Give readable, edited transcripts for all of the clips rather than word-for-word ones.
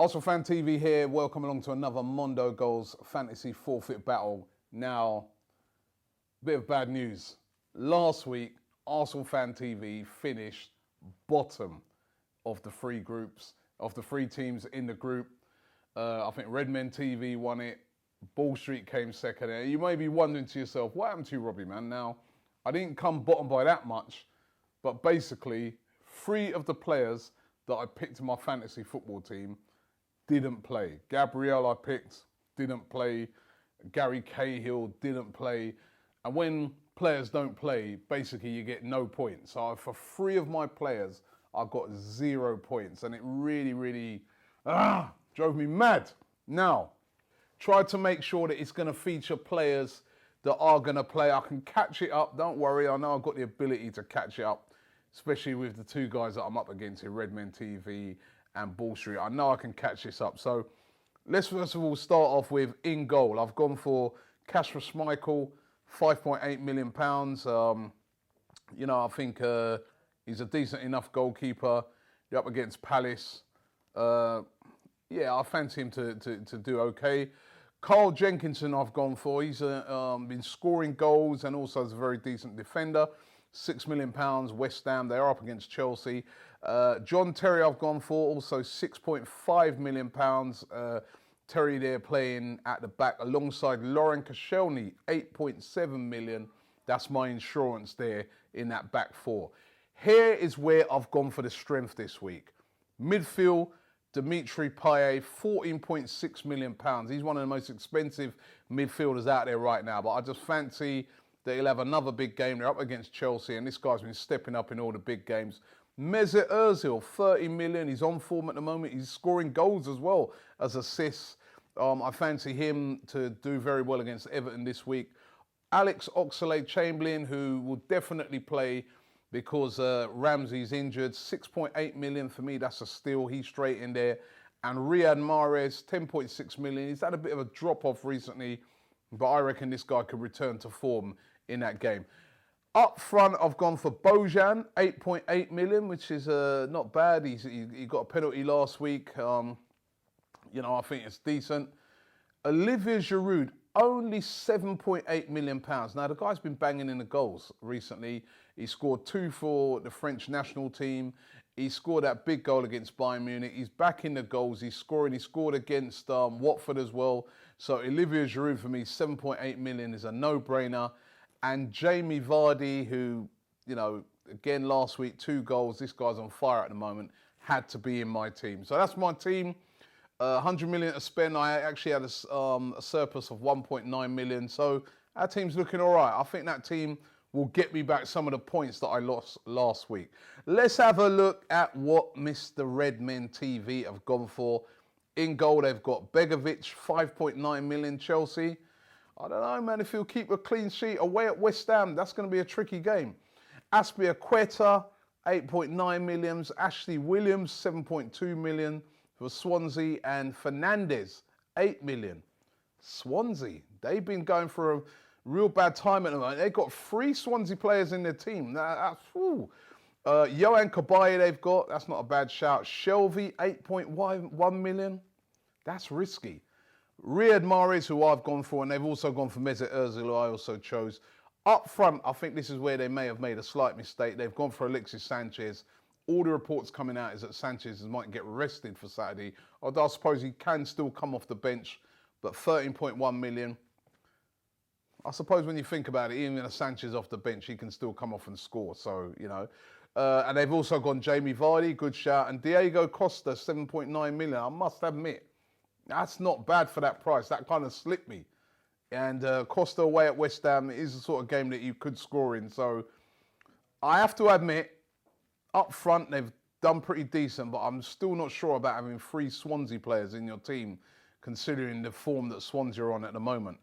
Arsenal Fan TV here. Welcome along to another Mondo Goals Fantasy Forfeit battle. Now, bit of bad news. Last week, Arsenal Fan TV finished bottom of the three groups, of the three teams in the group. I think Redmen TV won it. Ball Street came second. You may be wondering to yourself, what happened to you, Robbie, man? Now, I didn't come bottom by that much, but basically, three of the players that I picked in my fantasy football team didn't play. Gabriel I picked, didn't play. Gary Cahill didn't play. And when players don't play, basically you get no points. So for three of my players, I got 0 points. And it really drove me mad. Now, try to make sure that it's going to feature players that are going to play. I can catch it up. Don't worry. I know I've got the ability to catch it up, especially with the two guys that I'm up against here, Redmen TV and Ball Street. I know I can catch this up. So let's first of all start off with in goal. I've gone for Kasper Schmeichel, £5.8 million. I think he's a decent enough goalkeeper. You're up against Palace. I fancy him to do okay. Carl Jenkinson I've gone for. He's been scoring goals and also is a very decent defender. £6 million, West Ham. They are up against Chelsea. John Terry I've gone for, also £6.5 million. Terry there playing at the back alongside Lauren Koscielny, £8.7 million. That's my insurance there in that back four. Here is where I've gone for the strength this week. Midfield, Dimitri Payet, £14.6 million. He's one of the most expensive midfielders out there right now, but I just fancy that he'll have another big game. They're up against Chelsea, and this guy's been stepping up in all the big games. Mesut Ozil, £30 million. He's on form at the moment. He's scoring goals as well as assists. I fancy him to do very well against Everton this week. Alex Oxlade-Chamberlain, who will definitely play because Ramsey's injured. £6.8 million for me. That's a steal. He's straight in there. And Riyad Mahrez, £10.6 million. He's had a bit of a drop-off recently, but I reckon this guy could return to form in that game. Up front, I've gone for Bojan, £8.8 million, which is not bad. He got a penalty last week. I think it's decent. Olivier Giroud, only £7.8 million. Now, the guy's been banging in the goals recently. He scored 2 for the French national team. He scored that big goal against Bayern Munich. He's back in the goals. He's scoring. He scored against Watford as well. So Olivier Giroud for me, £7.8 million is a no-brainer. And Jamie Vardy, who, again last week, 2 goals. This guy's on fire at the moment. Had to be in my team. So that's my team. 100 million to spend. I actually had a surplus of 1.9 million. So our team's looking all right. I think that team will get me back some of the points that I lost last week. Let's have a look at what Mr. Redmen TV have gone for. In goal, they've got Begovic, £5.9 million, Chelsea. I don't know, man, if he'll keep a clean sheet away at West Ham, that's going to be a tricky game. Azpilicueta, £8.9 million. Ashley Williams, £7.2 million for Swansea. And Fernandez, £8 million. Swansea, they've been going for a real bad time at the moment. They've got 3 Swansea players in their team. Johan Cabaye they've got. That's not a bad shout. Shelvey, £8.1 million. That's risky. Riyad Mahrez, who I've gone for, and they've also gone for Mesut Ozil, who I also chose. Up front, I think this is where they may have made a slight mistake. They've gone for Alexis Sanchez. All the reports coming out is that Sanchez might get rested for Saturday. Although I suppose he can still come off the bench, but £13.1 million. I suppose when you think about it, even if Sanchez off the bench, he can still come off and score. So, and they've also gone Jamie Vardy, good shout, and Diego Costa, £7.9 million. I must admit, that's not bad for that price. That kind of slipped me. And Costa away at West Ham is the sort of game that you could score in. So I have to admit, up front, they've done pretty decent, but I'm still not sure about having 3 Swansea players in your team, considering the form that Swansea are on at the moment.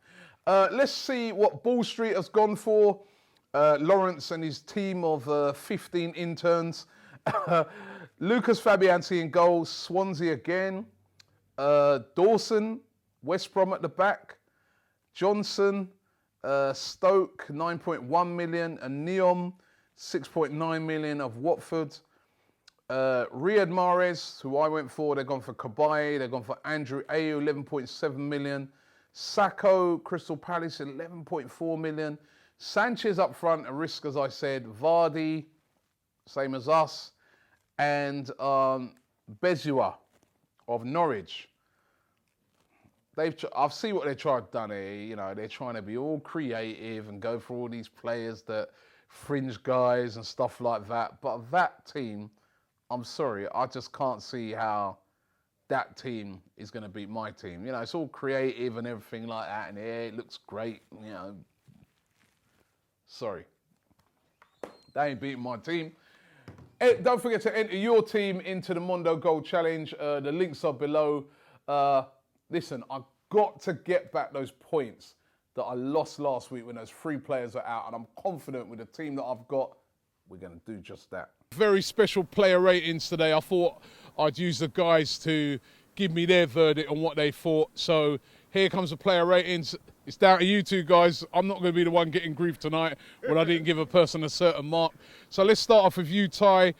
Let's see what Ball Street has gone for. Lawrence and his team of 15 interns. Lucas Fabianski in goal, Swansea again. Dawson, West Brom at the back. Johnson, Stoke, 9.1 million. And Neom, 6.9 million of Watford. Riyad Mahrez, who I went for, they've gone for Kabay, they've gone for Andrew Ayew, 11.7 million. Sacco, Crystal Palace, 11.4 million. Sanchez up front, a risk, as I said. Vardy, same as us. And Bezua of Norwich. I've seen what they've tried done here. You know, they're trying to be all creative and go for all these players that fringe guys and stuff like that. But that team, I'm sorry, I just can't see how that team is going to beat my team. You know, it's all creative and everything like that, and yeah, it looks great. You know, sorry, they ain't beating my team. Don't forget to enter your team into the Mondo Gold Challenge. The links are below. Listen, I've got to get back those points that I lost last week when those 3 players are out, and I'm confident with the team that I've got, we're going to do just that. Very special player ratings today. I thought I'd use the guys to give me their verdict on what they thought. So here comes the player ratings. It's down to you two guys. I'm not going to be the one getting grief tonight when I didn't give a person a certain mark. So let's start off with you, Ty.